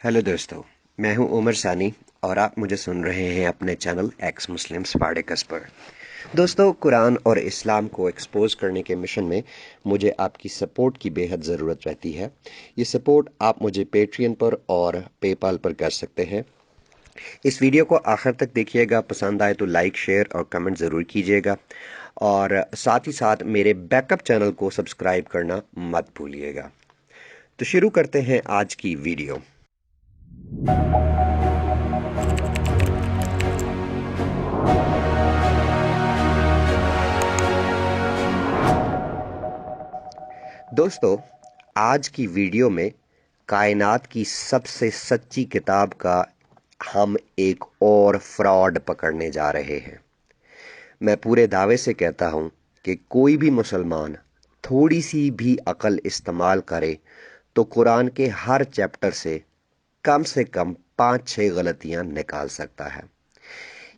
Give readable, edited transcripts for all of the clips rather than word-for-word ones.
Hello दोस्तों, मैं हूं उमर सानी और आप मुझे सुन रहे हैं अपने चैनल एक्स मुस्लिम स्पार्टिकस पर। दोस्तों, कुरान और इस्लाम को एक्सपोज करने के मिशन में मुझे आपकी सपोर्ट की बेहद ज़रूरत रहती है। ये सपोर्ट आप मुझे पेट्रियन पर और पेपाल पर कर सकते हैं। इस वीडियो को आखिर तक देखिएगा, पसंद आए तो लाइक, शेयर और कमेंट ज़रूर कीजिएगा और साथ ही साथ मेरे बैकअप चैनल को सब्सक्राइब करना मत भूलिएगा। तो शुरू करते हैं आज की वीडियो। दोस्तों, आज की वीडियो में कायनात की सबसे सच्ची किताब का हम एक और फ्रॉड पकड़ने जा रहे हैं। मैं पूरे दावे से कहता हूं कि कोई भी मुसलमान थोड़ी सी भी अकल इस्तेमाल करे तो कुरान के हर चैप्टर से कम 5-6 गलतियां निकाल सकता है।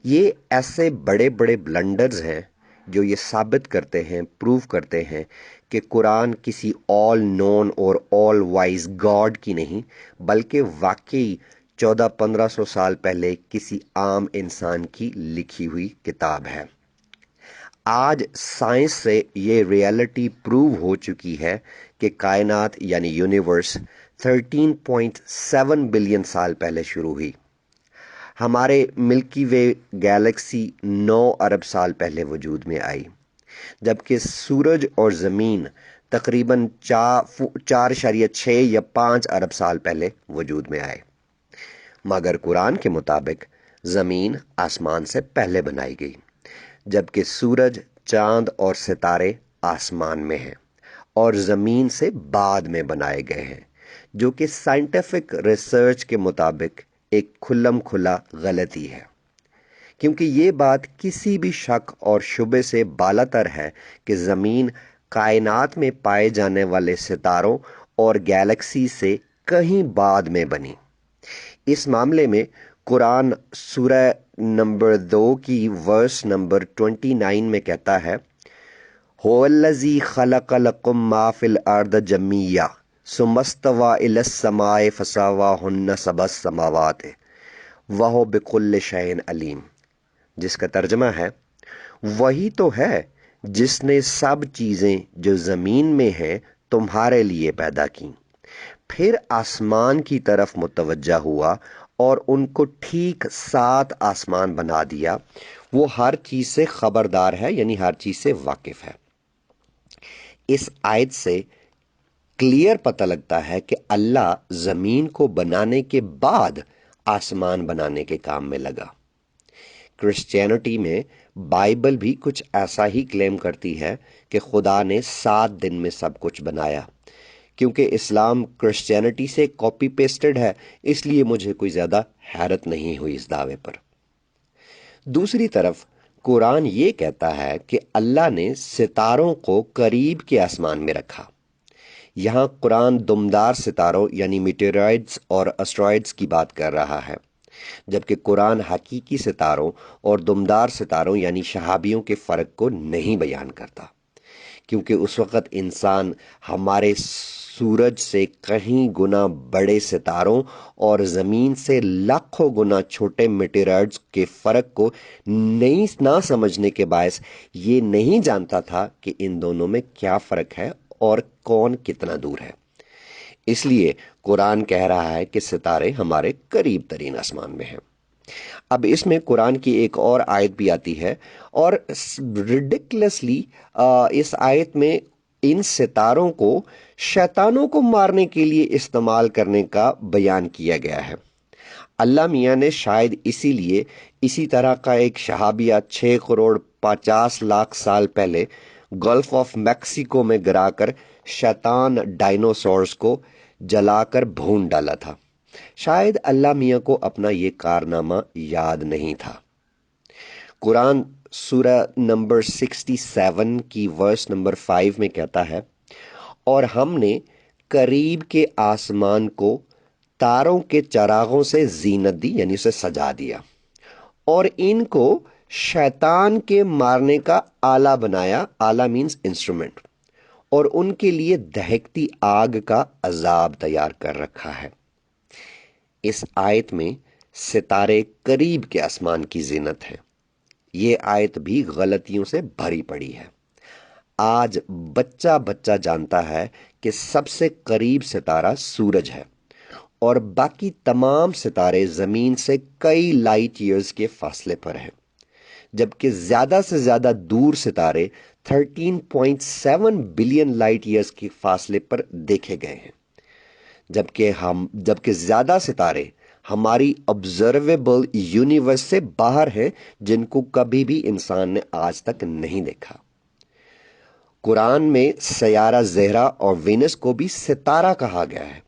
ये ऐसे बड़े बड़े ब्लंडर्स हैं जो ये साबित करते हैं, प्रूव करते हैं कि कुरान किसी ऑल नोन और ऑल वाइज गॉड की नहीं, बल्कि वाकई 1400-1500 साल पहले किसी आम इंसान की लिखी हुई किताब है। आज साइंस से ये रियलिटी प्रूव हो चुकी है कि कायनात यानी यूनिवर्स 13.7 बिलियन साल पहले शुरू हुई। हमारे मिल्की वे गैलेक्सी 9 अरब साल पहले वजूद में आई, जबकि सूरज और ज़मीन तकरीबन 4.6 या 5 अरब साल पहले वजूद में आए। मगर कुरान के मुताबिक ज़मीन आसमान से पहले बनाई गई, जबकि सूरज, चांद और सितारे आसमान में हैं और ज़मीन से बाद में बनाए गए हैं, जो कि साइंटिफिक रिसर्च के मुताबिक एक खुल्लम खुला गलती है, क्योंकि ये बात किसी भी शक और शुबे से बालातर है कि ज़मीन कायनात में पाए जाने वाले सितारों और गैलेक्सी से कहीं बाद में बनी। इस मामले में कुरान सूरह नंबर 2 की वर्स नंबर 29 में कहता है, हुवल्लज़ी खलक़ लकुम मा फिल अर्द जमीया सुमस्तवा इलस समाए फसावाहुन्ना सबस समावात वहो बिकुल्ल शैइन अलीम, जिसका तर्जमा है, वही तो है जिसने सब चीजें जो जमीन में हैं तुम्हारे लिए पैदा की, फिर आसमान की तरफ मुतवज्जा हुआ और उनको ठीक 7 आसमान बना दिया। वो हर चीज से खबरदार है, यानी हर चीज से वाकिफ है। इस आयत से क्लियर पता लगता है कि अल्लाह जमीन को बनाने के बाद आसमान बनाने के काम में लगा। क्रिश्चियनिटी में बाइबल भी कुछ ऐसा ही क्लेम करती है कि खुदा ने 7 दिन में सब कुछ बनाया। क्योंकि इस्लाम क्रिश्चियनिटी से कॉपी पेस्टेड है, इसलिए मुझे कोई ज़्यादा हैरत नहीं हुई इस दावे पर। दूसरी तरफ कुरान ये कहता है कि अल्लाह ने सितारों को करीब के आसमान में रखा। यहाँ कुरान दुमदार सितारों यानी मीटेरॉइड्स और एस्ट्रॉइड्स की बात कर रहा है, जबकि कुरान हकीकी सितारों और दुमदार सितारों यानी शहाबियों के फ़र्क को नहीं बयान करता, क्योंकि उस वक़्त इंसान हमारे सूरज से कहीं गुना बड़े सितारों और ज़मीन से लाखों गुना छोटे मीटेरॉइड्स के फ़र्क को नहीं ना समझने के बायस ये नहीं जानता था कि इन दोनों में क्या फ़र्क है और कौन कितना दूर है। इसलिए कुरान कह रहा है कि सितारे हमारे करीब तरीन आसमान में हैं। अब इसमें कुरान की एक और आयत भी आती है और रिडिकुलसली इस आयत में इन सितारों को शैतानों को मारने के लिए इस्तेमाल करने का बयान किया गया है। अल्लाह मियाँ ने शायद इसीलिए इसी तरह का एक शहाबिया 6 करोड़ 50 लाख साल पहले गल्फ ऑफ मैक्सिको में गिराकर शैतान डायनासोर्स को जलाकर भून डाला था। शायद अल्लाह मियाँ को अपना ये कारनामा याद नहीं था। कुरान सूरह नंबर 67 की वर्स नंबर 5 में कहता है, और हमने करीब के आसमान को तारों के चरागों से जीनत दी, यानी उसे सजा दिया, और इनको शैतान के मारने का आला बनाया। आला मीन्स इंस्ट्रूमेंट। और उनके लिए दहकती आग का अजाब तैयार कर रखा है। اس آیت میں ستارے قریب کے آسمان کی زینت ہے۔ یہ آیت بھی غلطیوں سے بھری پڑی ہے۔ آج بچہ بچہ جانتا ہے کہ سب سے قریب ستارہ سورج ہے اور باقی تمام ستارے زمین سے کئی لائٹ ایئرز کے فاصلے پر ہیں، جبکہ زیادہ سے زیادہ دور ستارے 13.7 بلین لائٹ ایئرز کے فاصلے پر دیکھے گئے ہیں، جبکہ زیادہ ستارے ہماری آبزرویبل یونیورس سے باہر ہیں، جن کو کبھی بھی انسان نے آج تک نہیں دیکھا۔ قرآن میں سیارہ زہرہ اور وینس کو بھی ستارہ کہا گیا ہے،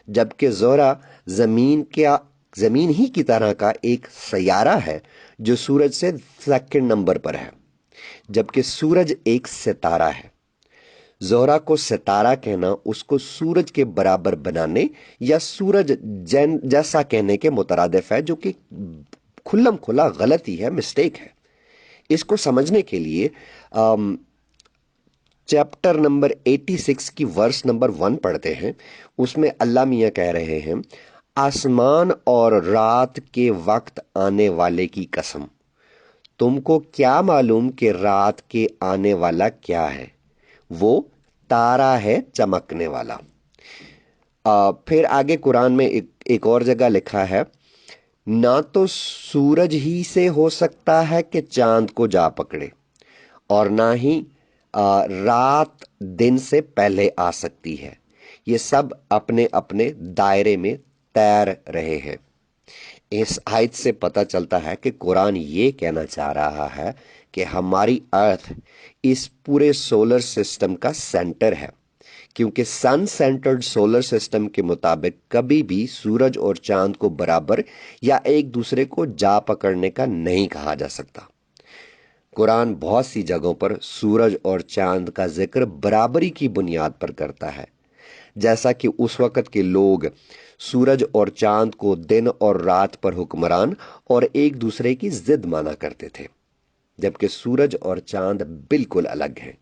جبکہ زہرہ زمین ہی کی طرح کا ایک سیارہ ہے جو سورج سے سیکنڈ نمبر پر ہے، جبکہ سورج ایک ستارہ ہے۔ زہرہ کو ستارہ کہنا اس کو سورج کے برابر بنانے یا سورج جیسا کہنے کے مترادف ہے، جو کہ کھلم کھلا غلطی ہے، مسٹیک ہے۔ اس کو سمجھنے کے لیے چیپٹر نمبر 86 کی ورس نمبر 1 پڑھتے ہیں۔ اس میں اللہ میاں کہہ رہے ہیں، آسمان اور رات کے وقت آنے والے کی قسم، تم کو کیا معلوم کہ رات کے آنے والا کیا ہے؟ وہ تارا ہے چمکنے والا۔ پھر آگے قرآن میں ایک اور جگہ لکھا ہے، نہ تو سورج ہی سے ہو سکتا ہے کہ چاند کو جا پکڑے، اور نہ ہی رات دن سے پہلے آ سکتی ہے، یہ سب اپنے اپنے دائرے میں تیر رہے ہیں۔ اس آیت سے پتہ چلتا ہے کہ قرآن یہ کہنا چاہ رہا ہے کہ ہماری ارتھ اس پورے سولر سسٹم کا سینٹر ہے، کیونکہ سن سینٹرڈ سولر سسٹم کے مطابق کبھی بھی سورج اور چاند کو برابر یا ایک دوسرے کو جا پکڑنے کا نہیں کہا جا سکتا۔ قرآن بہت سی جگہوں پر سورج اور چاند کا ذکر برابری کی بنیاد پر کرتا ہے، جیسا کہ اس وقت کے لوگ سورج اور چاند کو دن اور رات پر حکمران اور ایک دوسرے کی ضد مانا کرتے تھے، جبکہ سورج اور چاند بالکل الگ ہیں۔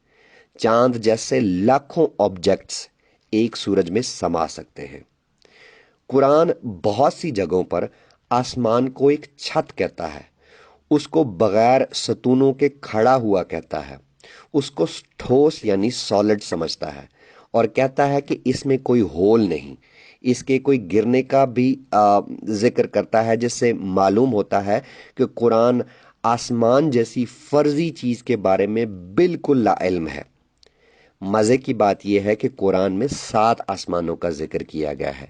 چاند جیسے لاکھوں آبجیکٹس ایک سورج میں سما سکتے ہیں۔ قرآن بہت سی جگہوں پر آسمان کو ایک چھت کہتا ہے، اس کو بغیر ستونوں کے کھڑا ہوا کہتا ہے، اس کو ٹھوس یعنی سالڈ سمجھتا ہے، اور کہتا ہے کہ اس میں کوئی ہول نہیں، اس کے کوئی گرنے کا بھی ذکر کرتا ہے، جس سے معلوم ہوتا ہے کہ قرآن آسمان جیسی فرضی چیز کے بارے میں بالکل لا علم ہے۔ مزے کی بات یہ ہے کہ قرآن میں 7 آسمانوں کا ذکر کیا گیا ہے،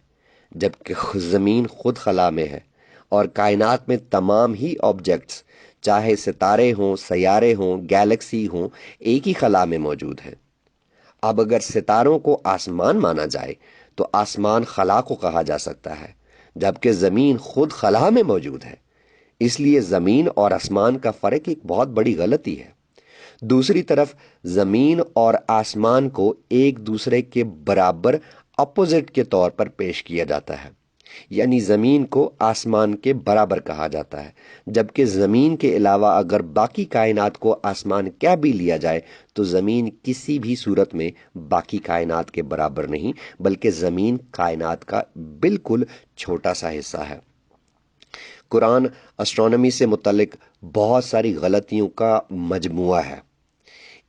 جبکہ زمین خود خلا میں ہے، اور کائنات میں تمام ہی آبجیکٹس، چاہے ستارے ہوں، سیارے ہوں، گیلیکسی ہوں، ایک ہی خلا میں موجود ہیں۔ اب اگر ستاروں کو آسمان مانا جائے تو آسمان خلا کو کہا جا سکتا ہے، جبکہ زمین خود خلا میں موجود ہے۔ اس لیے زمین اور آسمان کا فرق ایک بہت بڑی غلطی ہے۔ دوسری طرف زمین اور آسمان کو ایک دوسرے کے برابر اپوزٹ کے طور پر پیش کیا جاتا ہے، یعنی زمین کو آسمان کے برابر کہا جاتا ہے، جبکہ زمین کے علاوہ اگر باقی کائنات کو آسمان کہہ بھی لیا جائے تو زمین کسی بھی صورت میں باقی کائنات کے برابر نہیں، بلکہ زمین کائنات کا بالکل چھوٹا سا حصہ ہے۔ قرآن اسٹرانومی سے متعلق بہت ساری غلطیوں کا مجموعہ ہے۔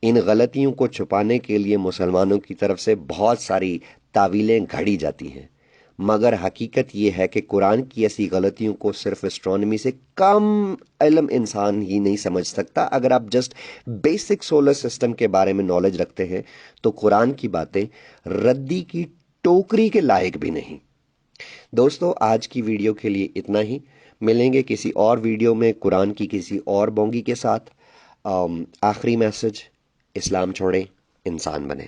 ان غلطیوں کو چھپانے کے لیے مسلمانوں کی طرف سے بہت ساری تعویلیں گھڑی جاتی ہیں، مگر حقیقت یہ ہے کہ قرآن کی ایسی غلطیوں کو صرف اسٹرانومی سے کم علم انسان ہی نہیں سمجھ سکتا۔ اگر آپ جسٹ بیسک سولر سسٹم کے بارے میں نالج رکھتے ہیں تو قرآن کی باتیں ردی کی ٹوکری کے لائق بھی نہیں۔ دوستو، آج کی ویڈیو کے لیے اتنا ہی، ملیں گے کسی اور ویڈیو میں قرآن کی کسی اور بونگی کے ساتھ۔ آخری میسج، اسلام چھوڑیں، انسان بنیں۔